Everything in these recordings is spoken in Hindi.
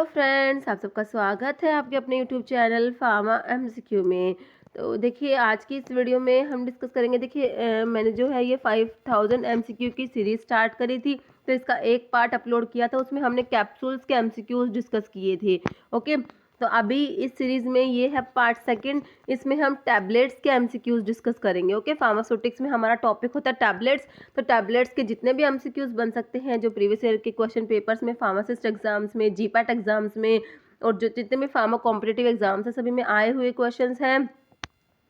तो फ्रेंड्स, आप सबका स्वागत है आपके अपने यूट्यूब चैनल फार्मा एमसीक्यू में। तो देखिए, आज की इस वीडियो में हम डिस्कस करेंगे। देखिए, मैंने जो है ये 5000 एमसीक्यू की सीरीज स्टार्ट करी थी। तो इसका एक पार्ट अपलोड किया था, उसमें हमने कैप्सूल्स के एमसीक्यूज डिस्कस किए थे। ओके, तो अभी इस सीरीज में ये है पार्ट सेकंड। इसमें हम टैबलेट्स के एमसीक्यूज डिस्कस करेंगे। ओके, फार्मास्यूटिक्स में हमारा टॉपिक होता है टैबलेट्स। तो टैबलेट्स के जितने भी एमसीक्यूज बन सकते हैं, जो प्रीवियस ईयर के क्वेश्चन पेपर्स में, फार्मासिस्ट एग्जाम्स में, जीपैट एग्जाम्स में, और जो जितने भी फार्मा कॉम्पिटिटिव एग्जाम्स हैं, सभी में आए हुए क्वेश्चंस हैं,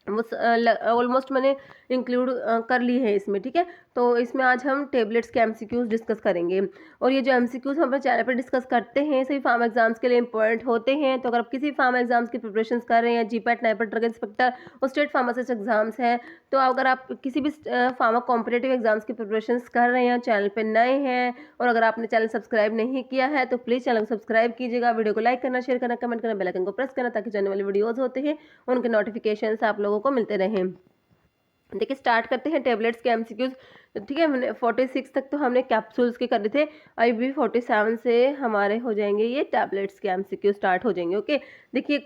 वो ऑलमोस्ट मैंने इंक्लूड कर ली है इसमें। ठीक है, तो इसमें आज हम टेबलेट्स के एमसीक्यूज डिस्कस करेंगे। और ये जो एमसीक्यूज हम अपने चैनल पर डिस्कस करते हैं, सभी फार्मा एग्जाम्स के लिए इंपॉर्टेंट होते हैं। तो अगर आप किसी फार्मा एग्जाम्स की प्रिपरेशन कर रहे हैं, जीपैट, नाइपर, ड्रग इंस्पेक्टर और स्टेट फार्मासिस्ट एग्जाम्स हैं, तो अगर आप किसी भी फार्मा कॉम्पिटेटिव एग्जाम्स की प्रिपरेशन कर रहे हैं, चैनल पर नए हैं, और अगर आपने चैनल सब्सक्राइब नहीं किया है तो प्लीज़ चैनल को सब्सक्राइब कीजिएगा, वीडियो को लाइक करना, शेयर करना, कमेंट करना, बेल आइकन को प्रेस करना, ताकि जाने वाली वीडियोज़ होते हैं उनके नोटिफिकेशन आप लोगों को मिलते रहें। देखिए, स्टार्ट करते हैं टेबलेट्स के एमसीक्यूज। ठीक है, हमने 46 तक तो हमने कैप्सूल्स के करे थे। अभी 47 से हमारे हो जाएंगे ये टैबलेट्स के एमसीक्यू स्टार्ट हो जाएंगे। ओके, देखिए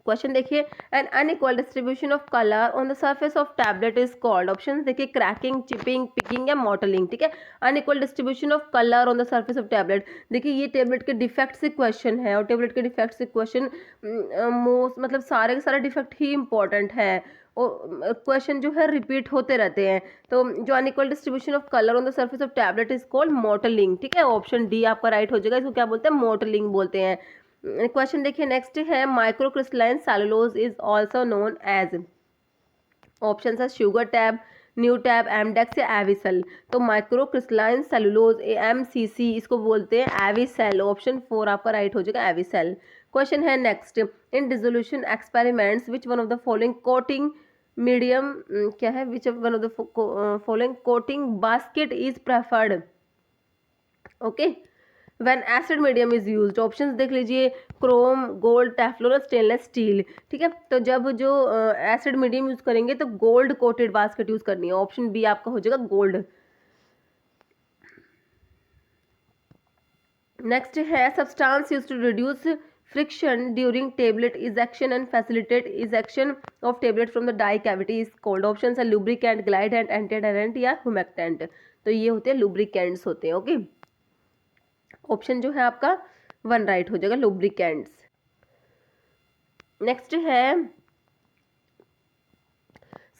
क्वेश्चन देखिए, N unequal distribution of colour on the surface of tablet is called. Option देखिए, क्रैकिंग, चिपिंग, पिकिंग या मॉटलिंग। ठीक है, unequal distribution of colour on the surface of tablet. देखिए, ये टेबलेट के डिफेक्ट से क्वेश्चन है, और टेबलेट के डिफेक्ट से क्वेश्चन मोस्ट मतलब सारे के सारे डिफेक्ट ही इंपॉर्टेंट है, और क्वेश्चन जो है रिपीट होते रहते हैं। तो जो unequal distribution of colour on the surface of tablet is called mottling. ठीक है, ऑप्शन डी आपका राइट हो जाएगा। इसको क्या बोलते हैं? मॉटलिंग बोलते हैं। क्वेश्चन देखिए, नेक्स्ट है microcrystalline cellulose is also known as. Option है sugar tab, new tab, Emdex या एविसेल। तो माइक्रोक्रिस्टलाइन सेलुलोज एमसीसी इसको बोलते हैं एविसेल। ऑप्शन 4 आपका राइट हो जाएगा, एविसेल। क्वेश्चन है next, in dissolution experiments which one of the following coating medium क्या है, which one of the following coating basket is preferred. Okay, when acid medium is used. Options देख लीजिए, Chrome, gold, Teflon, stainless steel. ठीक है, तो जब जो एसिड मीडियम यूज करेंगे तो गोल्ड कोटेड बास्केट यूज करनी है। ऑप्शन बी आपका हो जाएगा गोल्ड। नेक्स्ट है substance use to reduce friction during tablet ejection and facilitate ejection of tablet from the die cavity is called. Option है लुब्रिकेंट, ग्लाइडेंट, एंटीएडहेरेंट या हुमेक्टेंट। तो ये होते हैं लुब्रिकेंट्स होते हैं। ओके, ऑप्शन जो है आपका 1 राइट हो जाएगा, लुब्रिकेंट्स। नेक्स्ट है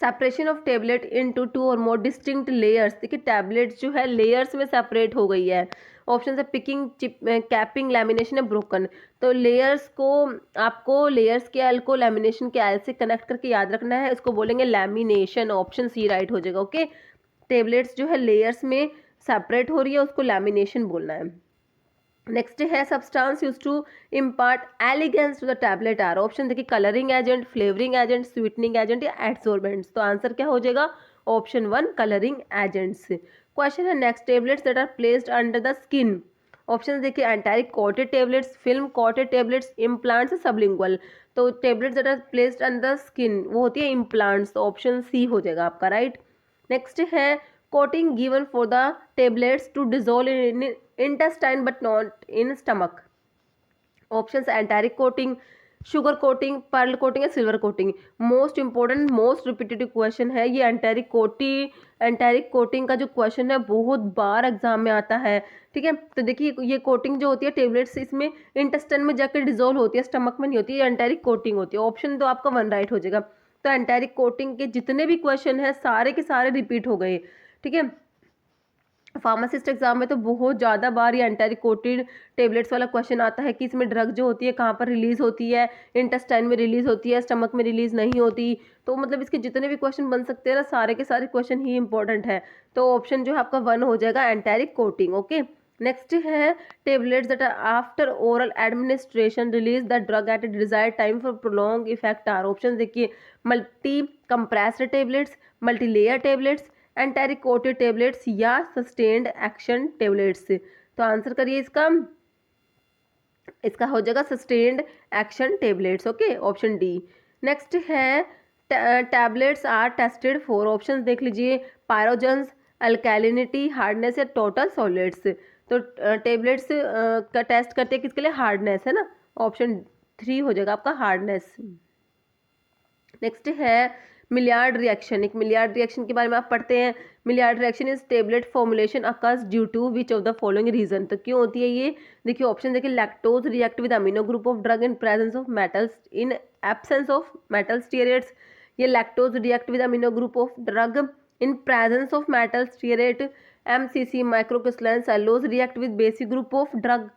सेपरेशन ऑफ टेबलेट इनटू 2 और मोर डिस्टिंक्ट लेयर्स। देखिए, टैबलेट्स जो है लेयर्स में सेपरेट हो गई है। ऑप्शन है पिकिंग, कैपिंग, लैमिनेशन या ब्रोकन। तो लेयर्स को आपको लेयर्स के एल को लैमिनेशन के एल से कनेक्ट करके याद रखना है, इसको बोलेंगे लैमिनेशन। ऑप्शन सी राइट हो जाएगा। ओके, टेबलेट्स जो है लेयर्स में सेपरेट हो रही है, उसको लैमिनेशन बोलना है। नेक्स्ट है substance use to impart elegance to the tablet are. Option देखिए, colouring agent, flavouring agent, sweetening agent या एडसोर्बेंट्स। तो आंसर क्या हो जाएगा? Option 1 colouring agents. क्वेश्चन है next, tablets that are placed under the skin. Option देखिए, enteric coated tablets, film coated tablets, implants, sublingual. तो tablets that are placed under skin वो होती है इम्प्लांट्स। तो ऑप्शन सी हो जाएगा आपका राइट। नेक्स्ट है coating given for the tablets to dissolve in intestine but not in stomach. Options enteric coating, sugar coating, pearl coating या silver coating. Most important, most repetitive question है ये एंटारिक कोटिंग का जो क्वेश्चन है बहुत बार एग्जाम में आता है। ठीक है, तो देखिए, ये कोटिंग जो होती है टेबलेट्स, इसमें इंटेस्टाइन में जाकर डिजोल्व होती है, स्टमक में नहीं होती है, एंटारिक कोटिंग होती है। ऑप्शन तो आपका 1 राइट हो जाएगा। तो एंटारिक कोटिंग के जितने भी क्वेश्चन है सारे के सारे रिपीट हो गए। ठीक है, फार्मासिस्ट एग्जाम में तो बहुत ज़्यादा बार ये एंटारिक कोटेड टेबलेट्स वाला क्वेश्चन आता है कि इसमें ड्रग जो होती है कहाँ पर रिलीज होती है, इंटेस्टाइन में रिलीज होती है, स्टमक में रिलीज नहीं होती। तो मतलब इसके जितने भी क्वेश्चन बन सकते हैं ना, सारे के सारे क्वेश्चन ही इंपॉर्टेंट है। तो ऑप्शन जो है आपका 1 हो जाएगा, एंटारिक कोटिंग। ओके, नेक्स्ट है tablets that are after oral administration release the drug at desired time for prolong effect are. Option देखिए, multi compressed tablets, multi layer tablets, enteric coated tablets या सस्टेन्ड एक्शन टेबलेट्स। तो आंसर करिए इसका हो जाएगा sustained action tablets. Okay, option D. Next है tablets are tested for. Option देख लीजिए, पायरोजेंस, अल्कैलिनिटी, हार्डनेस या टोटल सॉलिड्स। तो टेबलेट्स का टेस्ट करते हैं किसके लिए, हार्डनेस, है ना, ऑप्शन 3 हो जाएगा आपका हार्डनेस। नेक्स्ट है मिलियार्ड रिएक्शन। एक मिलियार्ड रिएक्शन के बारे में आप पढ़ते हैं। Maillard reaction is tablet formulation occurs due to which of the following reason. तो क्यों होती है ये, देखिए ऑप्शन देखिए, lactose react with amino group of drug in presence of metals in absence of metal stearates. ये lactose react with amino group of drug in presence of metal stearate. MCC microcrystalline सेलोज react with basic group of drug.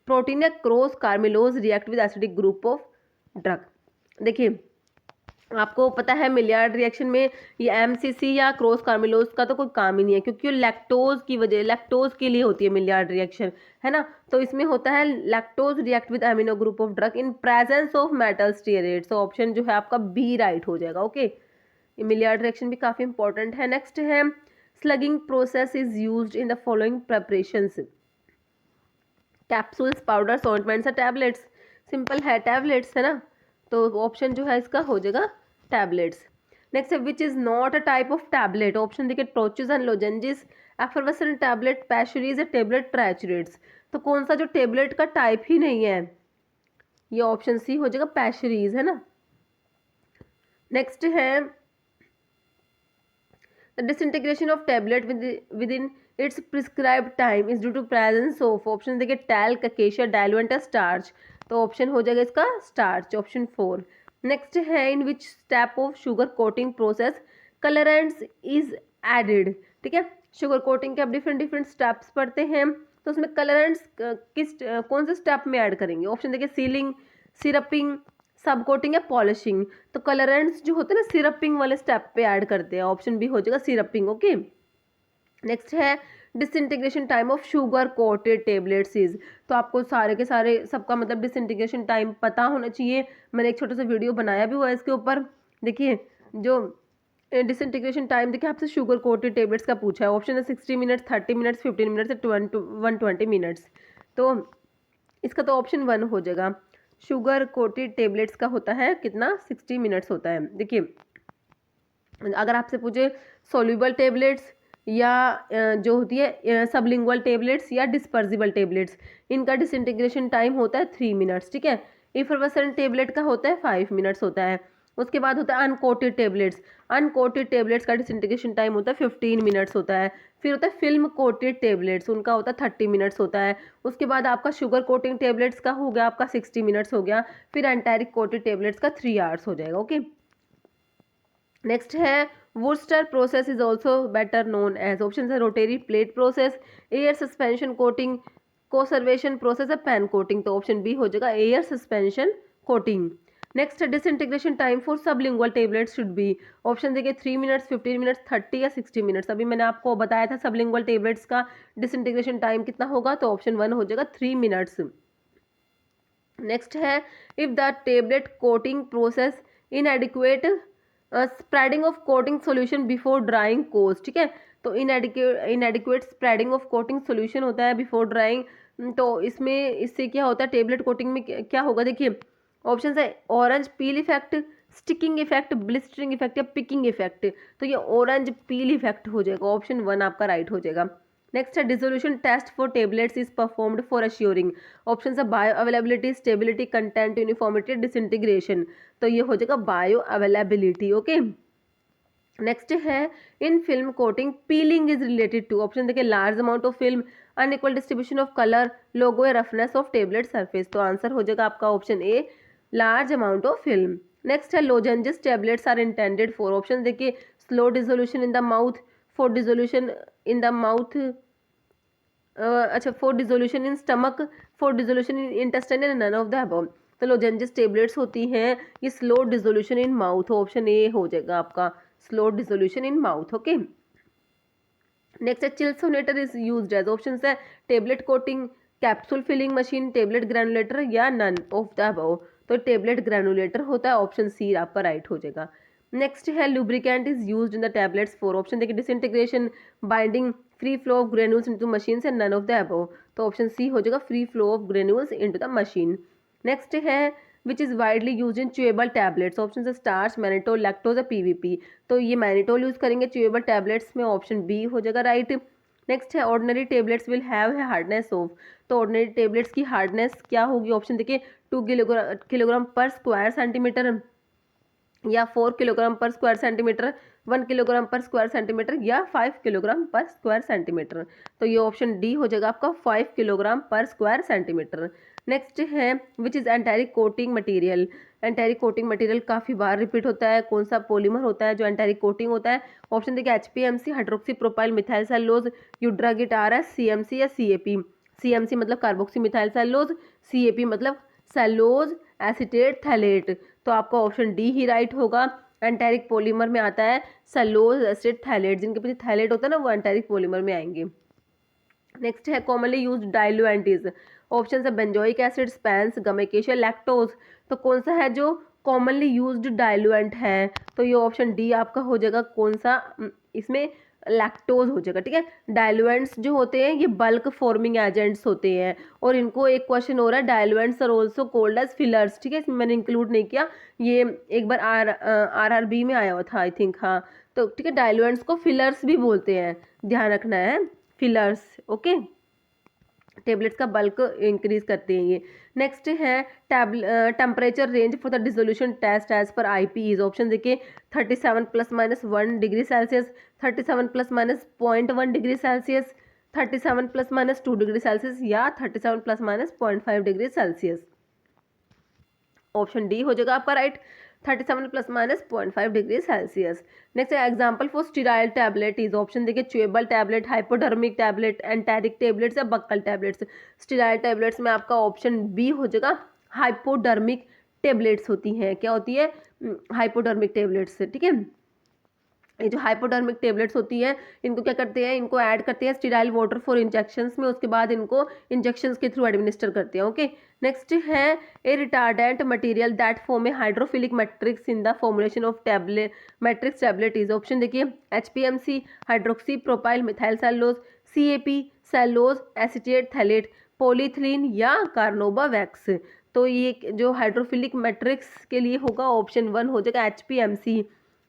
Protein या croscarmellose react with acidic group of drug. देखिए आपको पता है मिलियार्ड रिएक्शन में ये MCC या क्रॉस कार्मिलोज का तो कोई काम ही नहीं है, क्योंकि लैक्टोज की वजह, लैक्टोज के लिए होती है मिलियार्ड रिएक्शन, है ना। तो इसमें होता है lactose react with amino group of drug in presence of metal stearate. तो ऑप्शन जो है आपका बी राइट हो जाएगा। ओके, ये मिलियार्ड रिएक्शन भी काफी इंपॉर्टेंट है। नेक्स्ट है स्लगिंग process is used in the following preparations. Capsules, powders, ointments या टैबलेट्स। सिंपल है, टैबलेट्स, है ना। तो ऑप्शन जो है इसका हो जाएगा टैबलेट्स। नेक्स्ट है which is not a type of tablet. Option देखिए ट्रोचेस एंड लोजेंजिस, एफरवेसेंट टैबलेट, पैशुरीज या टैबलेट ट्राइचुरेट्स। तो कौन सा जो टैबलेट का टाइप ही नहीं है, ये ऑप्शन सी हो जाएगा पैशुरीज, है ना। नेक्स्ट है the disintegration of tablet within its prescribed time is due to presence of. Option देखिए टैल्क, अकेशिया, डाइल्यूएंट या स्टार्च। तो ऑप्शन हो जाएगा इसका स्टार्च, ऑप्शन 4। नेक्स्ट है in which step of sugar coating process colourants is added. ठीक है, शुगर कोटिंग के आप डिफरेंट डिफरेंट स्टेप्स पढ़ते हैं, तो उसमें कलरेंट्स किस कौन से स्टेप में ऐड करेंगे। ऑप्शन देखिए सीलिंग, सिरपिंग, सब कोटिंग या पॉलिशिंग। तो कलरेंट्स जो होते हैं ना सिरपिंग वाले स्टेप पे ऐड करते हैं, ऑप्शन बी हो जाएगा सिरपिंग। ओके, नेक्स्ट है disintegration time of sugar coated tablets is. तो आपको सारे के सारे सबका मतलब डिसइंटीग्रेशन टाइम पता होना चाहिए। मैंने एक छोटा सा वीडियो बनाया भी हुआ है इसके ऊपर। देखिए जो डिसइंटीग्रेशन टाइम देखिए आपसे शुगर कोटेड टेबलेट्स का पूछा है। ऑप्शन है 60 मिनट्स, 30 मिनट्स, 15 मिनट्स, 120 मिनट्स। तो इसका तो ऑप्शन 1 हो जाएगा। शुगर कोटेड टेबलेट्स का होता है कितना, 60 मिनट्स होता है। देखिए अगर आपसे पूछे सोल्यूबल टेबलेट्स या जो होती है सबलिंगुअल टेबलेट्स या डिस्पर्सिबल टेबलेट्स, इनका डिसइंटीग्रेशन टाइम होता है 3 मिनट्स। ठीक है, इफरवेसेंट टेबलेट का होता है 5 मिनट्स होता है। उसके बाद होता है अनकोटेड टेबलेट्स। अनकोटेड टेबलेट्स का डिसइंटीग्रेशन टाइम होता है 15 मिनट्स होता है। फिर होता है फिल्म कोटेड टेबलेट्स, उनका होता है 30 मिनट्स होता है। उसके बाद आपका शुगर कोटिंग टेबलेट्स का हो गया आपका 60 मिनट्स हो गया। फिर एंटारिक कोटेड टेबलेट्स का 3 आवर्स हो जाएगा। ओके, नेक्स्ट है Wurster process is also better known as. Option है rotary plate process, air suspension coating, coacervation process है पैन कोटिंग। तो ऑप्शन बी हो जाएगा एयर सस्पेंशन कोटिंग। नेक्स्ट है disintegration time for sublingual tablet should be. Option देखिए 3 मिनट्स, 15 मिनट्स, 30 या 60 मिनट्स। अभी मैंने आपको बताया था सबलिंगुअल टेबलेट्स का डिसइंटीग्रेशन टाइम कितना होगा, तो ऑप्शन 1 हो जाएगा 3 मिनट्स। नेक्स्ट है if the tablet coating process inadequate spreading of coating solution before drying cause. ठीक है, तो inadequate spreading of coating solution होता है बिफोर ड्राइंग। तो इसमें इससे क्या होता है टेबलेट कोटिंग में क्या होगा, देखिए ऑप्शन है orange peel effect, sticking effect, blistering effect या पिकिंग इफेक्ट। तो ये ऑरेंज पील इफेक्ट हो जाएगा, ऑप्शन 1 आपका राइट हो जाएगा। नेक्स्ट है dissolution test for tablets is performed for assuring. Option है bioavailability, stability, content, uniformity, disintegration. तो ये हो जाएगा बायो अवेलेबिलिटी। ओके, नेक्स्ट है in film coating peeling is related to. Option देखिए large amount of film, unequal distribution of colour, logo या रफनेस ऑफ टेबलेट सरफेस। तो आंसर हो जाएगा आपका option A, large amount of film. Next है lozenges tablets are intended for. Option देखिए slow dissolution in the mouth, for dissolution in the mouth, अच्छा for dissolution in stomach, for dissolution in intestine and none of the above. तो लोजेंजिस टेबलेट्स होती हैं ये slow dissolution in mouth, option A हो जाएगा आपका slow dissolution in mouth. Okay, next है Chilsonator is used as. Option है tablet coating, capsule filling machine, tablet granulator या नन ऑफ द अबव। तो टेबलेट ग्रैनुलेटर होता है, ऑप्शन सी आपका राइट हो जाएगा। नेक्स्ट है lubricant is used in the tablets for. Option देखिए disintegration, binding, free flow of granules into machine से नन ऑफ द अबव। तो ऑप्शन सी हो जाएगा free flow of granules into the machine. Next है which is widely use in chewable tablets. Option है स्टार्च, मैनिटोल, लैक्टोज या पीवीपी। तो ये मैनिटोल यूज़ करेंगे च्यूएबल टैबलेट्स में, ऑप्शन बी हो जाएगा राइट। नेक्स्ट है ऑर्डिनरी टेबलेट्स विल हैव है हार्डनेस ऑफ, तो ऑर्डिनरी टेबलेट्स की हार्डनेस क्या होगी, ऑप्शन देखिए 2 किलोग्राम पर स्क्वायर सेंटीमीटर, या 4 किलोग्राम पर स्क्वायर सेंटीमीटर, 1 किलोग्राम पर स्क्वायर सेंटीमीटर, या 5 किलोग्राम पर स्क्वायर सेंटीमीटर। तो ये ऑप्शन डी हो जाएगा आपका 5 किलोग्राम पर स्क्वायर सेंटीमीटर। नेक्स्ट है which is enteric coating material, enteric coating material काफ़ी बार रिपीट होता है, कौन सा पॉलीमर होता है जो एंटेरिक कोटिंग होता है, ऑप्शन देखिए HPMC, hydroxy propyl methyl cellulose, Eudragit RS, CMC या CAP। CMC मतलब कार्बोक्सी मिथाइल सेलुलोज, CAP मतलब सेलुलोज एसीटेट थैलेट। तो आपका ऑप्शन डी ही राइट होगा। एंटेरिक पॉलीमर में आता है सेलुलोज एसिड थैलेट, जिनके पीछे थैलेट होता है ना वो एंटेरिक पॉलीमर में आएंगे। नेक्स्ट है कॉमनली यूज्ड डाइल्यूएंट्स, ऑप्शन है बेंजोइक एसिड, स्पैंस, गमेकेशिया, लैक्टोज। तो कौन सा है जो कॉमनली यूज्ड डाइल्यूएंट है, तो ये ऑप्शन डी आपका हो जाएगा कौन सा, इसमें लैक्टोज हो जाएगा। ठीक है, डाइल्यूएंट्स जो होते हैं ये बल्क फॉर्मिंग एजेंट्स होते हैं, और इनको एक क्वेश्चन हो रहा है diluents are also called as fillers. ठीक है, इसमें मैंने इंक्लूड नहीं किया, ये एक बार RRB में आया हुआ था आई थिंक। हाँ, तो ठीक है, डाइल्यूएंट्स को फिलर्स भी बोलते हैं, ध्यान रखना है, फिलर्स। ओके, टेबलेट्स का बल्क इंक्रीज करते हैं ये। नेक्स्ट है temperature range for the dissolution test as per IPEs, option देखिए 37 ± 1 degree celsius, 37 ± 0.1 degree celsius, 37 ± 2 degree celsius, या 37 ± 0.5 डिग्री सेल्सियस। ऑप्शन डी हो जाएगा आपका right, 37 ± 0.5 degree Celsius. Next example for sterile tablet is, option देखिए chewable tablet, hypodermic tablet, enteric tablets या बक्कल टैबलेट्स। स्टीराइल टैबलेट्स में आपका ऑप्शन बी हो जाएगा, हाइपोडर्मिक टैबलेट्स होती हैं, क्या होती है, हाइपोडर्मिक टैबलेट्स। ठीक है, ये जो हाइपोडर्मिक टेबलेट्स होती है इनको क्या करते हैं, इनको ऐड करते हैं स्टीराइल वाटर फॉर इंजेक्शंस में, उसके बाद इनको इंजेक्शंस के थ्रू एडमिनिस्टर करते हैं। ओके, नेक्स्ट है a retardant material that form a hydrophilic matrix in the formulation of tablet matrix tablet is, option देखिए HPMC, hydroxy propyl methyl cellulose, CAP, cellulose acetate phthalate, polyethylene या कार्नोबावैक्स। तो ये जो हाइड्रोफिलिक मैट्रिक्स के लिए होगा ऑप्शन 1 हो जाएगा HPMC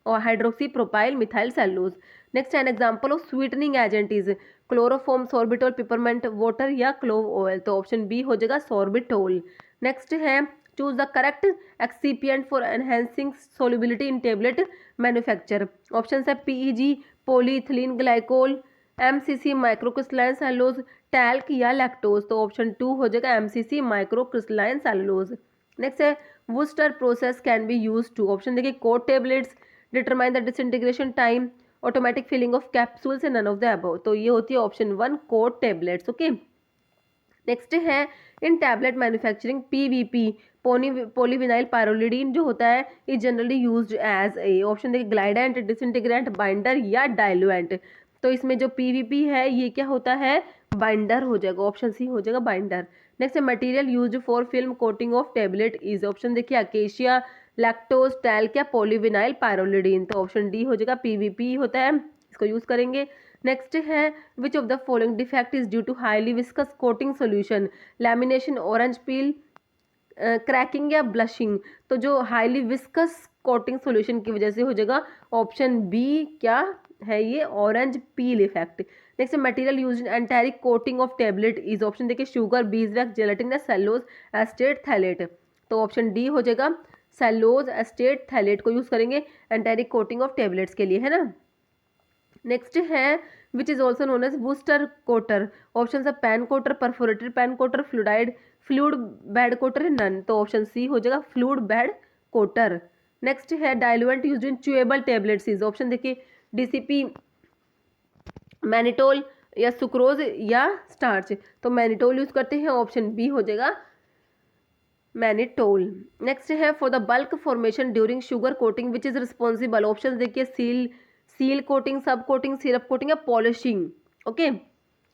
और hydroxy propyl methyl cellulose. Next an example of sweetening agent is chloroform, sorbitol, peppermint water या क्लोव ऑयल। तो ऑप्शन बी हो जाएगा सॉर्बिटोल। नेक्स्ट है choose the correct excipient for enhancing solubility in tablet manufacture, option है PEG, polyethylene glycol, MCC microcrystalline cellulose, talc या लैक्टोज। तो ऑप्शन 2 हो जाएगा MCC माइक्रोक्रिस्टलाइन सेलुलोज। नेक्स्ट है Wurster process can be use to, option देखिए coat tablets, determine the disintegration time, automatic filling of capsules, none of the above. तो ये होती है option 1 coat tablets. Okay, next है in tablet manufacturing PVP, polyvinyl pyrrolidine जो होता है is generally used as a, option देखिए ग्लाइडेंट, डिसइंटीग्रेंट, बाइंडर या डाइल्यूएंट। तो इसमें जो PVP है ये क्या होता है, बाइंडर हो जाएगा, ऑप्शन सी हो जाएगा बाइंडर। नेक्स्ट है material used for film coating of tablet is, option देखिए अकेशिया, लैक्टोज, टैल्क या पॉलीविनाइल पायरोलिडीन। तो ऑप्शन डी हो जाएगा PVP होता है, इसको यूज करेंगे। नेक्स्ट है which of the following defect is due to highly viscous coating solution, lamination, orange peel, cracking या ब्लशिंग। तो जो हाईली विस्कस कोटिंग सोल्यूशन की वजह से हो जाएगा ऑप्शन बी, क्या है ये, orange peel effect. Next material used in enteric coating of tablet is, option देखिए शुगर, बीजवैक्स, जेलेटिन या सेलुलोज एस्टेट थैलेट। तो ऑप्शन डी हो जाएगा सेलुलोज एस्टेट थैलेट को यूज करेंगे एंटेरिक कोटिंग ऑफ टेबलेट्स के लिए, है ना। नेक्स्ट है which is also known as booster coater, option है pan coater, perforated pan coater, fluid bed coater, none. तो ऑप्शन सी हो जाएगा फ्लूड बेड कोटर। नेक्स्ट है diluent used in chewable tablets is, option देखिए DCP, मैनिटोल या सुक्रोज या स्टार्च। तो मैनिटोल यूज करते हैं, ऑप्शन बी हो जाएगा मैनिटोल। नेक्स्ट है for the bulk formation during sugar coating which is responsible, option देखिए seal coating, sub coating, syrup coating या पॉलिशिंग। ओके,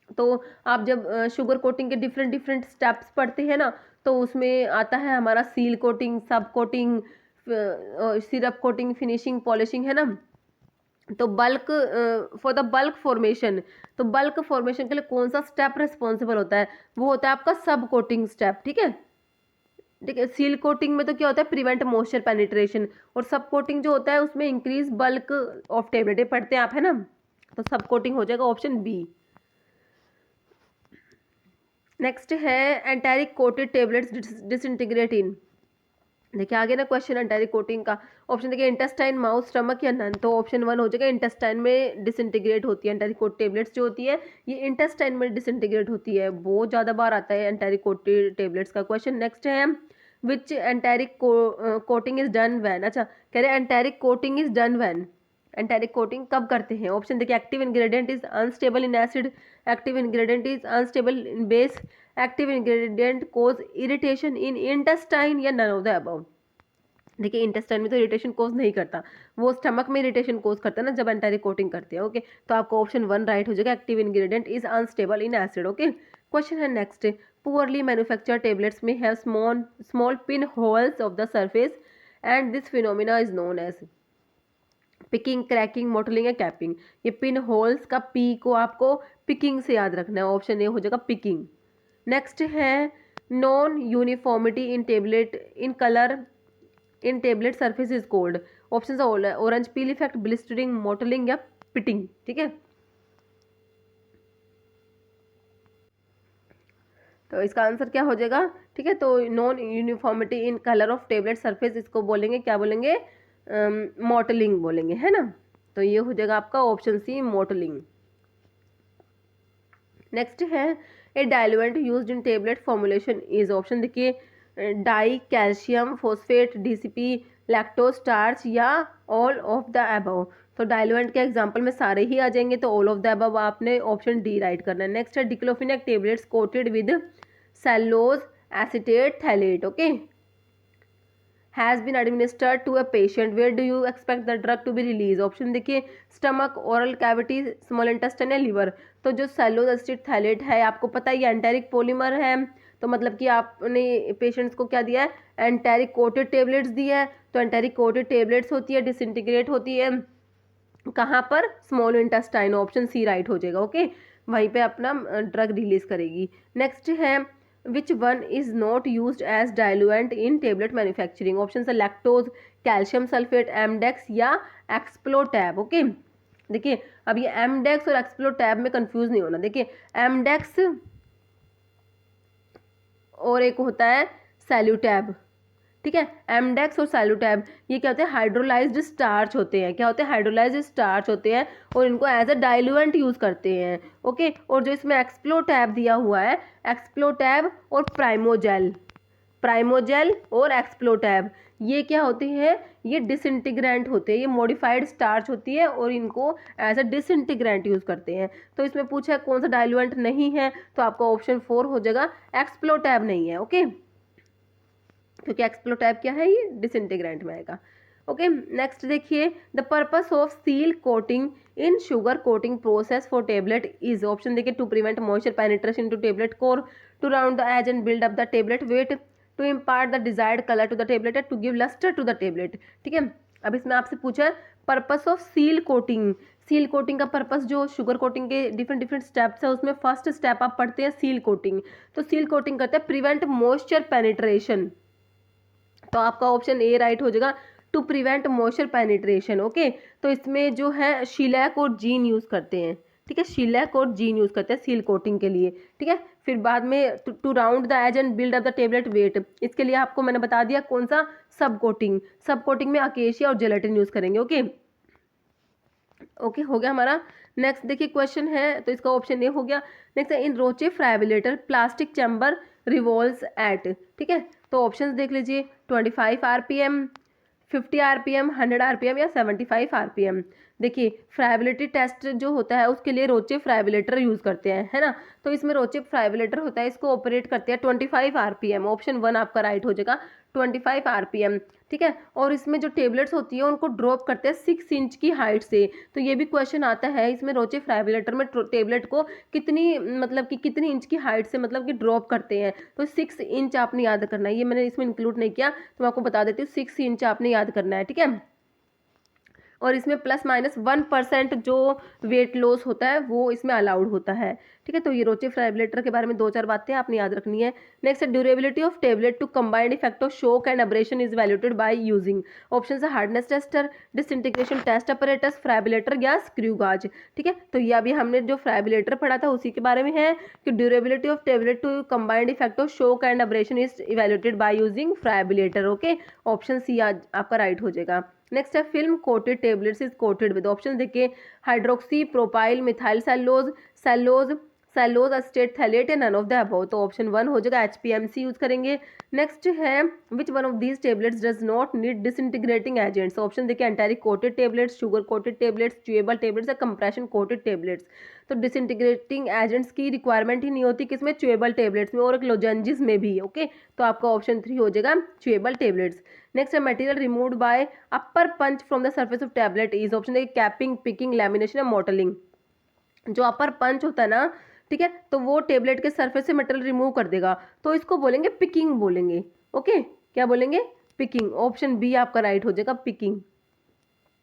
तो आप जब शुगर कोटिंग के डिफरेंट स्टेप्स पढ़ते हैं ना, तो उसमें आता है हमारा seal coating, sub coating, syrup coating, finishing, polishing, है ना। तो bulk for the bulk formation, तो बल्क फॉर्मेशन के लिए कौन सा स्टेप रिस्पॉन्सिबल होता है, वो होता है आपका सब कोटिंग स्टेप। ठीक है, ठीक है, सील कोटिंग में तो क्या होता है, प्रिवेंट मॉइस्चर पेनिट्रेशन, और सब कोटिंग जो होता है उसमें इंक्रीज बल्क ऑफ टेबलेट पढ़ते हैं आप, है ना। तो सब कोटिंग हो जाएगा ऑप्शन बी। नेक्स्ट है एंटेरिक कोटेड टेबलेट्स डिसइंटीग्रेट इन, देखिए आगे ना क्वेश्चन एंटेरिक कोटिंग का। ऑप्शन देखिए इंटेस्टाइन, माउस, स्टमक या नन। तो ऑप्शन 1 हो जाएगा, इंटेस्टाइन में डिसइंटीग्रेट होती है एंटेरिक कोट टेबलेट्स जो होती है, ये इंटेस्टाइन में डिसइंटीग्रेट होती है। बहुत ज़्यादा बार आता है एंटेरिक कोटेड टेबलेट्स का क्वेश्चन। नेक्स्ट है which enteric coating is done when, अच्छा कह रहे हैं enteric coating is done when, enteric coating कब करते हैं। ऑप्शन देखिए active ingredient is unstable in acid, active ingredient is unstable in base, active ingredient cause irritation in intestine या नन ऑफ द अबव। देखिए इंटेस्टाइन में तो इरिटेशन कोज नहीं करता, वो स्टमक में इरिटेशन कोज करता है ना जब एंटेरिक कोटिंग करते हैं। ओके, तो आपको ऑप्शन 1 राइट हो जाएगा, active ingredient is unstable in acid. Okay, question है नेक्स्ट, पुअरली मैन्युफैक्चर्ड टेबलेट्स में have small pin holes of the surface and this phenomena is known as picking, cracking, mottling या कैपिंग। ये पिन होल्स का पी को आपको पिकिंग से याद रखना है, ऑप्शन ए हो जाएगा पिकिंग। नेक्स्ट है non uniformity in tablet in colour in tablet surface is called. Option orange peel effect, blistering, mottling या पिटिंग। ठीक है, तो इसका आंसर क्या हो जाएगा। ठीक है, तो non uniformity in colour of tablet surface इसको बोलेंगे, क्या बोलेंगे, मॉटलिंग बोलेंगे, है ना। तो ये हो जाएगा आपका ऑप्शन सी, मॉटलिंग। नेक्स्ट है a diluent used in tablet formulation is, option देखिए dicalcium phosphate, DCP, lactose, starch या ऑल ऑफ द अबव। तो डाइल्यूएंट के एग्जांपल में सारे ही आ जाएंगे, तो ऑल ऑफ द अबव आपने ऑप्शन डी राइट करना है। नेक्स्ट है diclofenac tablets coated with cellulose acetate phthalate, okay, has been administered to a patient, where do you expect the drug to be release. Option देखिए stomach, oral cavity, small intestine या लिवर। तो जो सेलुलोज एसीटेट थैलेट है आपको पता है ये एंटेरिक पॉलीमर है, तो मतलब कि आपने पेशेंट्स को क्या दिया है, एंटेरिक कोटेड टेबलेट्स दिया है। तो एंटेरिक कोटेड टेबलेट्स होती है, डिसइंटीग्रेट होती है कहाँ पर, small intestine, option C right हो जाएगा। ओके, वहीं पे अपना ड्रग रिलीज करेगी। नेक्स्ट है which one is not used as diluent in tablet manufacturing. Option है लैक्टोज, कैल्शियम सल्फेट, एमडेक्स या एक्सप्लोटैब। ओके, देखिए अब ये एमडेक्स और एक्सप्लोटैब में कंफ्यूज नहीं होना। देखिए एमडेक्स और एक होता है सैल्यूटैब, ठीक है, एमडेक्स और सैल्यूटैब ये क्या होते हैं, हाइड्रोलाइज्ड स्टार्च होते हैं। क्या होते हैं, हाइड्रोलाइज्ड स्टार्च होते हैं और इनको एज अ डाइल्यूएंट यूज करते हैं। ओके, और जो इसमें एक्सप्लोटैब दिया हुआ है, एक्सप्लोटैब और प्राइमोजेल, प्राइमोजेल और एक्सप्लोटैब ये क्या होते हैं, ये डिसइंटीग्रेंट होते हैं, ये मॉडिफाइड स्टार्च होती है और इनको एज अ डिसइंटीग्रेंट यूज करते हैं। तो इसमें पूछा है कौन सा डाइल्यूएंट नहीं है, तो आपका ऑप्शन 4 हो जाएगा, एक्सप्लोटैब नहीं है। ओके, क्योंकि एक्सप्लोटैब क्या है, ये डिसइंटीग्रेंट में आएगा। ओके, नेक्स्ट देखिए the purpose of seal coating in sugar coating process for tablet is. Option देखिए to prevent moisture penetration to tablet core, to round the edge and build up the tablet weight, to impart the desired colour to the tablet, to give lustre to the tablet. ठीक है, अब इसमें आपसे पूछा purpose of seal coating. Seal coating का पर्पस जो शुगर कोटिंग के डिफरेंट डिफरेंट स्टेप्स है उसमें फर्स्ट स्टेप आप पढ़ते हैं सील कोटिंग। तो सील कोटिंग करते हैं प्रिवेंट मॉइस्चर पेनिट्रेशन, तो आपका ऑप्शन ए राइट हो जाएगा, to prevent moisture penetration. Okay, तो इसमें जो है शीलैक और जीन यूज करते हैं। ठीक है, शीलैक और जीन यूज करते हैं सील कोटिंग के लिए। ठीक है, फिर बाद में to round the edge and build up the tablet weight, इसके लिए आपको मैंने बता दिया कौन सा, सब कोटिंग। सब कोटिंग में अकेशिया और जेलेटिन यूज करेंगे। ओके, ओके हो गया हमारा। नेक्स्ट देखिए क्वेश्चन है, तो इसका ऑप्शन ए हो गया। नेक्स्ट है इन रोचे फ्राइबिलेटर प्लास्टिक चैम्बर रिवॉल्व्स एट। ठीक है, तो ऑप्शंस देख लीजिए 25 आरपीएम, 50 आरपीएम, 100 आरपीएम या 75 आरपीएम। देखिए फ्राइबिलिटी टेस्ट जो होता है उसके लिए रोचे फ्राइबिलेटर यूज करते हैं, है ना। तो इसमें रोचे फ्राइबिलेटर होता है, इसको ऑपरेट करते हैं 25 आरपीएम। ऑप्शन 1 आपका राइट हो जाएगा, 25 आरपीएम। ठीक है, और इसमें जो टेबलेट्स होती है उनको ड्रॉप करते हैं 6 इंच की हाइट से। तो ये भी क्वेश्चन आता है इसमें रोचे फ्राइबिलेटर में टेबलेट को कितनी मतलब कि कितनी इंच की हाइट से मतलब कि ड्रॉप करते हैं। तो 6 इंच आपने याद करना है, ये मैंने इसमें इंक्लूड नहीं किया तो मैं आपको बता देती हूँ, 6 इंच आपने याद करना है। ठीक है, और इसमें +-1% जो वेट लॉस होता है वो इसमें अलाउड होता है। ठीक है, तो ये रोचेफिब्रिलेटर के बारे में 2-4 बातें आपने याद रखनी है। नेक्स्ट है durability of tablet to combined effect of shock and abrasion is evaluated by using. Option है hardness tester, disintegration test apparatus, friabilator या स्क्रू गाज। ठीक है, तो ये अभी हमने जो फ्राइब्रेटर पढ़ा था उसी के बारे में है कि durability of tablet to combined effect of shock and abrasion is evaluated by using friabilator. Okay, option C आपका राइट हो जाएगा। नेक्स्ट है film coated tablets is coated with. Option देखिए hydroxy propyl methyl cellulose cellulose cellulose acetate phthalate या नन ऑफ द अबव। तो ऑप्शन 1 हो जाएगा, HPMC यूज करेंगे। नेक्स्ट है which one of these tablets does not need disintegrating agents. Option देखिए enteric coated tablets, sugar coated tablets, chewable tablets या कंप्रेशन कोटेड टेबलेट्स। तो डिसइंटीग्रेटिंग एजेंट्स की रिक्वायरमेंट ही नहीं होती किसमें, च्यूएबल टेबलेट्स में और एक लोजेंजिस में भी। ओके, तो आपका ऑप्शन 3 हो जाएगा च्यूएबल टेबलेट्स। नेक्स्ट है material removed by upper punch from the surface of tablet is. Option देखिए कैपिंग, पिकिंग, लैमिनेशन या मॉटलिंग। जो अपर पंच होता है ना, ठीक है, तो वो टेबलेट के सरफेस से मटेरियल रिमूव कर देगा, तो इसको बोलेंगे पिकिंग बोलेंगे। ओके, क्या बोलेंगे, पिकिंग। ऑप्शन बी आपका राइट हो जाएगा, पिकिंग।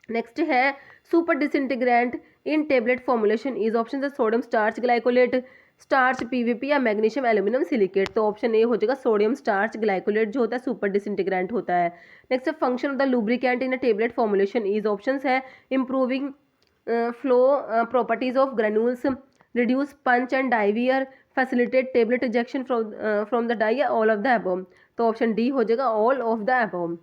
नेक्स्ट है super disintegrant in tablet formulation is. Option है sodium starch glycolate, starch PVP या मैग्नीशियम एल्यूमिनियम सिलिकेट। तो ऑप्शन ए हो जाएगा सोडियम स्टार्च ग्लाइकोलेट जो होता है सुपर डिसइंटीग्रेंट होता है। नेक्स्ट है function of the lubricant in a tablet formulation is. Option है improving flow properties of granules, reduce punch and die wear, facilitate tablet ejection from the die या ऑल ऑफ द अबव। तो ऑप्शन डी हो जाएगा all of the above.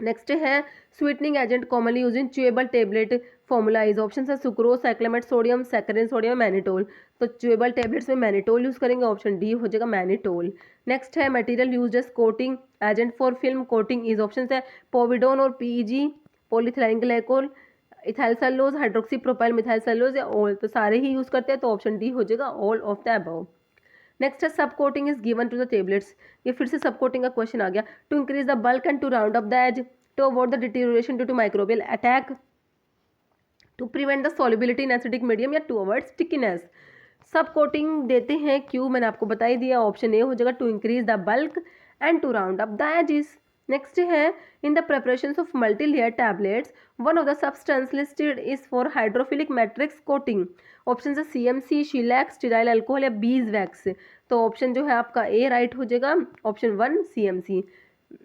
Next है sweetening agent commonly use in chewable tablet formula is. Option है sucrose, cyclamate sodium, saccharin sodium, mannitol. तो च्यूएबल टेबलेट्स में मैनिटोल यूज करेंगे, ऑप्शन डी हो जाएगा मैनिटोल। नेक्स्ट है material used as coating agent for film coating is. Option है पोविडोन और PEG, polyethylene glycol, ethyl cellulose, hydroxy propyl methyl cellulose या ऑल। तो सारे ही यूज करते हैं, तो ऑप्शन डी हो जाएगा all of the above. Next है sub coating is given to the tablets. ये फिर से सब कोटिंग का क्वेश्चन आ गया। To increase the bulk and to round up the edge, to avoid the deterioration due to microbial attack, to prevent the solubility in acidic medium या to avoid stickiness. Sub coating देते हैं क्यों, मैंने आपको बता ही दिया। ऑप्शन ए हो जाएगा to increase the bulk and to round up the edges. Next है in the preparation of multi layer tablets one of the substance listed is for hydrophilic matrix coating. Option है CMC, शीलैक्स, स्टीराइल अल्कोहल या बीज वैक्स। तो ऑप्शन जो है आपका ए राइट हो जाएगा, ऑप्शन 1 CMC।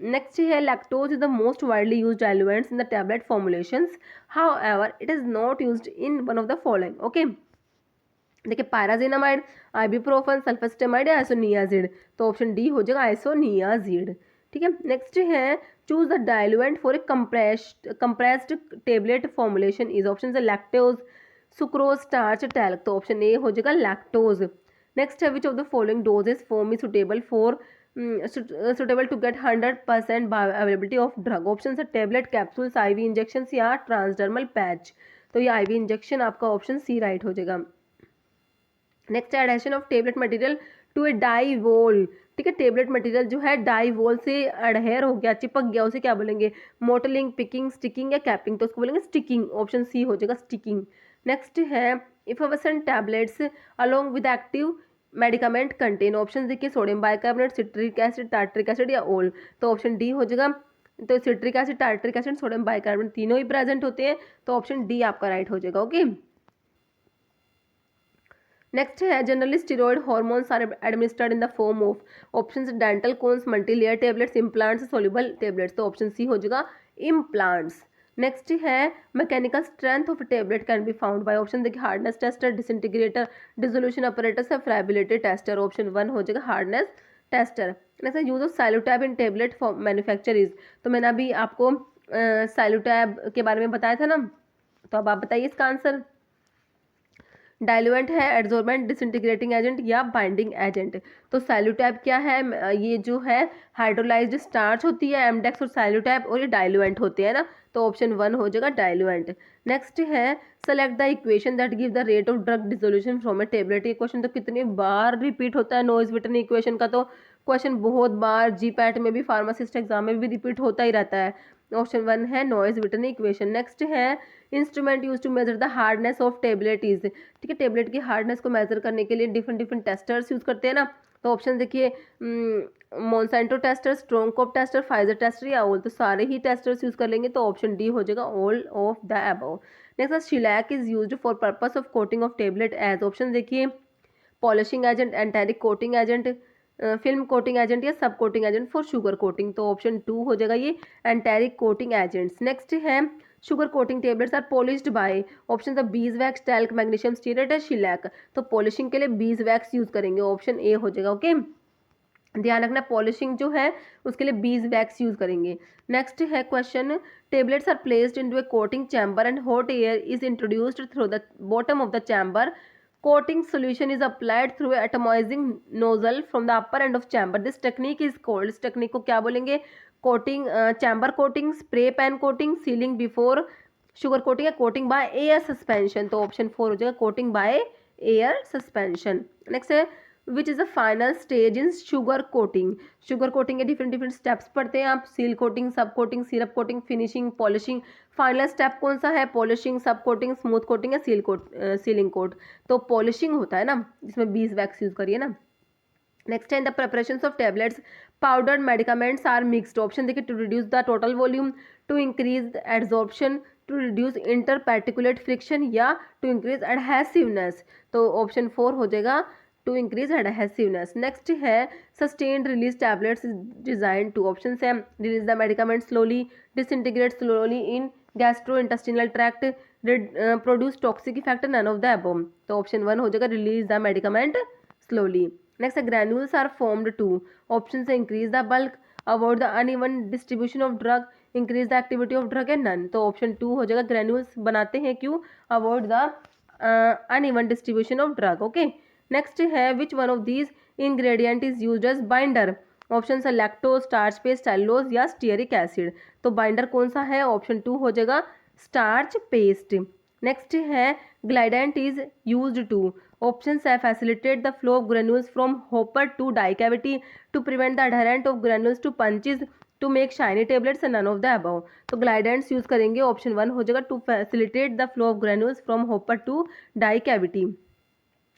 नेक्स्ट है lactose is the most widely use diluents in the tablet formulations, however it is not used in one of the following. Okay, देखिए पायराजिनामाइड, आइबुप्रोफेन, सल्फेस्टेमाइड या आइसोनियाजिड। तो ऑप्शन डी हो जाएगा आइसोनियाजिड। ठीक है, नेक्स्ट है choose the diluent for a compressed tablet formulation is. Option है लैक्टोज, सुक्रोज, स्टार्च, टैल्क। तो ऑप्शन ए हो जाएगा लैक्टोज। नेक्स्ट है which of the following doses form is suitable for suitable to get 100% availability of drug. Option है टेबलेट, कैप्सूल्स, IV इंजेक्शन या ट्रांसडर्मल पैच। तो ये IV इंजेक्शन आपका ऑप्शन सी राइट हो जाएगा। नेक्स्ट है adhesion of tablet material to A die wall. ठीक है, टेबलेट मटेरियल जो है डाई वॉल से अडहेयर हो गया, चिपक गया, उसे क्या बोलेंगे, मोटलिंग, पिकिंग, स्टिकिंग या कैपिंग। तो उसको बोलेंगे स्टिकिंग, ऑप्शन सी हो जाएगा स्टिकिंग। नेक्स्ट है effervescent tablets along with active medicament contain. Option देखिए sodium bicarbonate, citric acid, tartaric acid या ऑल। तो ऑप्शन डी हो जाएगा। तो citric acid, tartaric acid, sodium bicarbonate तीनों ही प्रेजेंट होते हैं, तो ऑप्शन डी आपका राइट हो जाएगा। ओके, नेक्स्ट है generally steroid hormones are administered in the form of. Option dental cones, multi layer tablets, implants, soluble tablets. तो ऑप्शन सी हो जाएगा इम्प्लांट्स। नेक्स्ट है mechanical strength of tablet can be found by. Option देखिए hardness tester, disintegrator, dissolution apparatus या फ्राइब्रेटर टेस्टर। ऑप्शन 1 हो जाएगा hardness tester. Next use of Silotab in tablet manufacture is. तो मैंने अभी आपको साइलोटैब के बारे में बताया था ना, तो अब आप बताइए इसका आंसर। डाइल्यूएंट है, एड्सॉर्बेंट, डिसइंटीग्रेटिंग एजेंट या बाइंडिंग एजेंट। तो साइलोटैब क्या है, ये जो है हाइड्रोलाइज्ड स्टार्च होती है, एमडेक्स और साइलोटैब, और ये डाइल्यूएंट होते हैं ना, तो ऑप्शन 1 हो जाएगा डाइल्यूएंट। नेक्स्ट है select the equation that give the rate of drug dissolution from A tablet. ये क्वेश्चन तो कितनी बार रिपीट होता है, नॉइस विटन इक्वेशन का तो क्वेश्चन बहुत बार GPAT में भी, फार्मासिस्ट एग्जाम में भी रिपीट होता ही रहता है। ऑप्शन 1 है नॉइस विटन इक्वेशन। नेक्स्ट है instrument use to measure the hardness of tablet is. ठीक है, टेबलेट की हार्डनेस को मेजर करने के लिए डिफरेंट टेस्टर्स यूज करते हैं ना, तो ऑप्शन देखिए, Monsanto tester, Strong Cobb tester, Pfizer tester या ऑल, तो सारे ही टेस्टर्स यूज़ कर लेंगे, तो ऑप्शन डी हो जाएगा all of the above. Next, shellac is used for purpose of coating of tablet as, option देखिए, polishing agent, enteric coating agent, film coating agent या sub coating agent for sugar coating, तो ऑप्शन 2 हो जाएगा ये एंटेरिक कोटिंग एजेंट्स। नेक्स्ट है, sugar coating tablets are polished by, option the beeswax, talc, magnesium stearate या शीलैक, तो पॉलिशिंग के लिए बीज वैक्स यूज करेंगे, ऑप्शन ए हो जाएगा। ओके, ध्यान रखना, पॉलिशिंग जो है उसके लिए बीज वैक्स यूज करेंगे। नेक्स्ट है question, tablets are placed into a coating chamber and hot air is introduced through the bottom of the chamber, coating solution is applied through a atomizing nozzle from the upper end of chamber, this technique is called, इस टेक्निक को क्या बोलेंगे, coating, chamber coating, spray pan coating, sealing before sugar coating या कोटिंग बाय एयर सस्पेंशन, तो ऑप्शन 4 हो जाएगा coating by air suspension. Next है, which is the final stage in sugar coating, sugar coating के डिफरेंट डिफरेंट स्टेप्स पढ़ते हैं आप, seal coating, sub coating, syrup coating, finishing, polishing, final step कौन सा है, polishing, sub coating, smooth coating या सीलिंग कोट, तो पॉलिशिंग होता है ना, जिसमें बीज वैक्स यूज करिए ना। नेक्स्ट है, the preparations of tablets, powdered medicaments are mixed, option देखिए, to reduce the total volume, to increase adsorption, to reduce interparticulate friction या टू इंक्रीज एडहेसिवनेस, तो ऑप्शन 4 हो जाएगा टू इंक्रीज एडहेसिवनेस। नेक्स्ट है, sustained release tablets design to, option है, release the medicament slowly, disintegrate slowly in gastrointestinal tract, produce toxic effect, none of the above, तो ऑप्शन 1 हो जाएगा release the medicament slowly. Next है, granules are formed to, option से increase the bulk, avoid the uneven distribution of drug, increase the activity of drug and none, तो ऑप्शन 2 हो जाएगा, ग्रैन्यूल्स बनाते हैं क्यों, avoid the uneven distribution of drug. Okay, next है, which one of these ingredient is used as binder, option है लैक्टोज, स्टार्च पेस्ट, सेलुलोज या स्टीयरिक एसिड, तो बाइंडर कौन सा है, ऑप्शन 2 हो जाएगा स्टार्च पेस्ट। नेक्स्ट है, glidant is used to, option है facilitate the flow of granules from hopper to die cavity, to prevent the adherent of granules to punches, to make shiny tablets, none of the above, तो ग्लाइडेंट्स यूज करेंगे, ऑप्शन 1 हो जाएगा to facilitate the flow of granules from hopper to die cavity.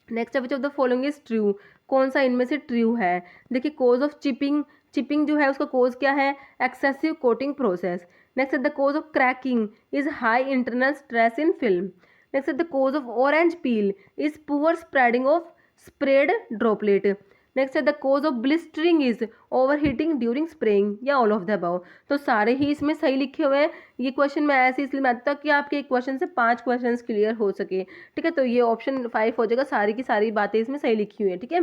Next है, which of the following is true, कौन सा इनमें से ट्रू है, देखिए, कोज ऑफ चिपिंग, चिपिंग जो है उसका कोज क्या है, एक्सेसिव कोटिंग प्रोसेस। नेक्स्ट है, the cause of cracking is high internal stress in film. Next है, the cause of orange peel is poor spreading of spread droplet. Next है, the cause of blistering is over heating during spraying या ऑल ऑफ द अबव, तो सारे ही इसमें सही लिखे हुए हैं। ये क्वेश्चन मैं ऐसे इसलिए बनाता कि आपके एक क्वेश्चन से 5 क्वेश्चन क्लियर हो सके, ठीक है, तो ये ऑप्शन 5 हो जाएगा, सारी की सारी बातें इसमें सही लिखी हुई है, ठीक है।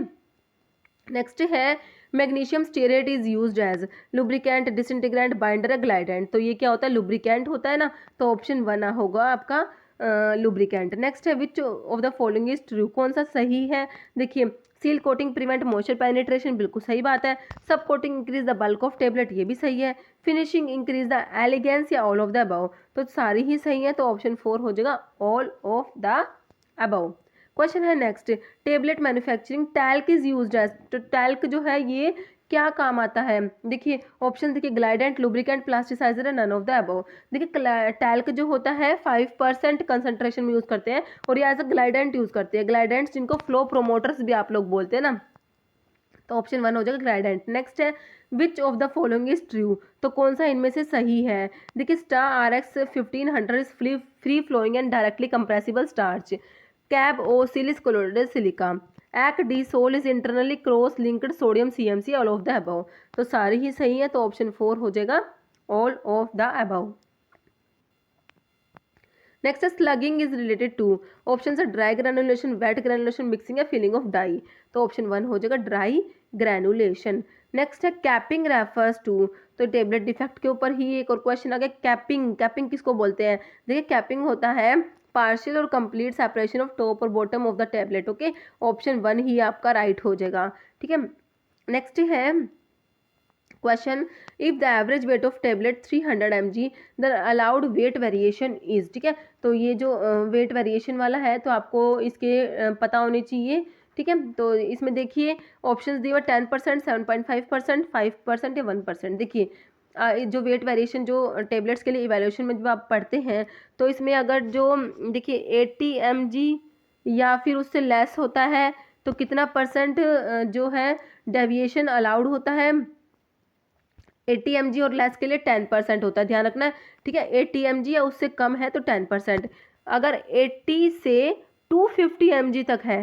नेक्स्ट है, magnesium stearate is used as lubricant, disintegrant, binder, glidant, तो ये क्या होता है, लुब्रिकेंट होता है ना, तो ऑप्शन 1 होगा आपका लुब्रिकेंट। नेक्स्ट है, which of the following is true, कौन सा सही है, देखिए, seal coating prevent moisture penetration, बिल्कुल सही बात है, sub coating increase the bulk of tablet, ये भी सही है, फिनिशिंग इंक्रीज द एलिगेंस या ऑल ऑफ द अबव, तो सारी ही सही है, तो ऑप्शन 4 हो जाएगा all of the above. Question है next, tablet manufacturing talc is used as, तो टैल्क जो है ये क्या काम आता है, देखिए, ऑप्शन देखिए, ग्लाइडेंट, लुब्रिकेंट, प्लास्टिसाइजर है, नन ऑफ द अबव, देखिए, टैल्क जो होता है 5% कंसंट्रेशन में यूज करते हैं और ये एज अ ग्लाइडेंट यूज करते हैं, ग्लाइडेंट्स जिनको फ्लो प्रोमोटर्स भी आप लोग बोलते हैं ना, तो ऑप्शन 1 हो जाएगा ग्लाइडेंट। नेक्स्ट है, which of the following is true, तो कौन सा इनमें से सही है, देखिए, star RX 1500 is free flowing and directly compressible starch, Cab O sil is colloidal silica, Ac Di Sol is internally cross linked sodium CMC, all of the above, तो सारी ही सही है, तो ऑप्शन 4 हो जाएगा all of the above. Next है, slugging is related to, option है dry granulation, wet granulation, mixing या फिलिंग ऑफ डाई, तो ऑप्शन 1 हो जाएगा ड्राई ग्रेनुलेशन। नेक्स्ट है, कैपिंग रेफर्स टू, तो टेबलेट डिफेक्ट के ऊपर ही एक और क्वेश्चन आ गया, कैपिंग, कैपिंग किसको बोलते हैं, देखिए, कैपिंग होता है पार्शियल और कंप्लीट सेपरेशन ऑफ टॉप और bottom of the tablet, okay, option 1 ही आपका राइट हो जाएगा, ठीक है। नेक्स्ट है question, if the average weight of tablet 300 mg, the allowed weight variation is, ठीक है, तो ये जो वेट वेरिएशन वाला है तो आपको इसके पता होने चाहिए, ठीक है, तो इसमें देखिए ऑप्शंस दिए हुए 10%, 7.5%, 5% या 1%, देखिए, जो वेट वेरिएशन जो टेबलेट्स के लिए इवैल्यूएशन में जब आप पढ़ते हैं तो इसमें अगर जो देखिए 80 mg या फिर उससे लेस होता है तो कितना परसेंट जो है डेविएशन अलाउड होता है? 80 mg और लेस के लिए 10% होता है, ध्यान रखना है, ठीक है। 80 mg या उससे कम है तो 10%। अगर 80 से 250 mg तक है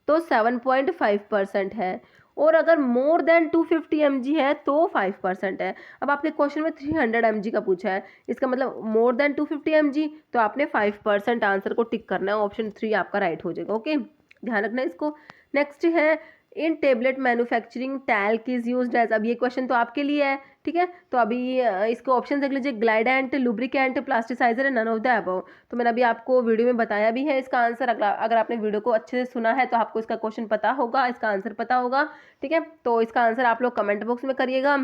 तो 7.5% है, और अगर मोर देन 250 mg है तो 5% है। अब आपके क्वेश्चन में 300 mg का पूछा है, इसका मतलब मोर देन 250 mg, तो आपने 5% आंसर को टिक करना है, ऑप्शन 3 आपका राइट हो जाएगा। ओके, ध्यान रखना है इसको। नेक्स्ट है in tablet manufacturing talc is used as. अब ये क्वेश्चन तो आपके लिए है, ठीक है। तो अभी इसके ऑप्शन देख लीजिए, ग्लाइडेंट, लुब्रिकेंट, प्लास्टिसाइजर है, नन ऑफ द अबव। तो मैंने अभी आपको वीडियो में बताया भी है इसका आंसर। अगर आपने वीडियो को अच्छे से सुना है तो आपको इसका क्वेश्चन पता होगा, इसका आंसर पता होगा, ठीक है। तो इसका आंसर आप लोग कमेंट बॉक्स में करिएगा।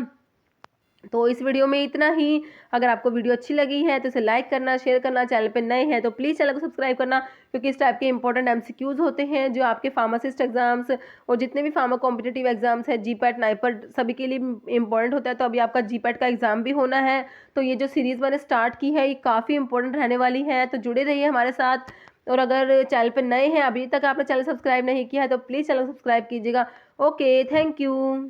तो इस वीडियो में इतना ही। अगर आपको वीडियो अच्छी लगी है तो इसे लाइक करना, शेयर करना, चैनल पे नए हैं तो प्लीज़ चैनल को सब्सक्राइब करना, क्योंकि इस टाइप के इंपॉर्टेंट एमसीक्यूज होते हैं जो आपके फार्मासिस्ट एग्जाम्स और जितने भी फार्मा कॉम्पिटेटिव एग्जाम्स हैं, जीपैट, नाइपैट, सभी के लिए इंपॉर्टेंट होता है। तो अभी आपका जीपैट का एग्जाम भी होना है, तो ये जो सीरीज़ मैंने स्टार्ट की है ये काफ़ी इंपॉर्टेंट रहने वाली है, तो जुड़े रहिए हमारे साथ। और अगर चैनल पर नए हैं, अभी तक आपने चैनल सब्सक्राइब नहीं किया है तो प्लीज़ चैनल सब्सक्राइब कीजिएगा। Okay, thank you.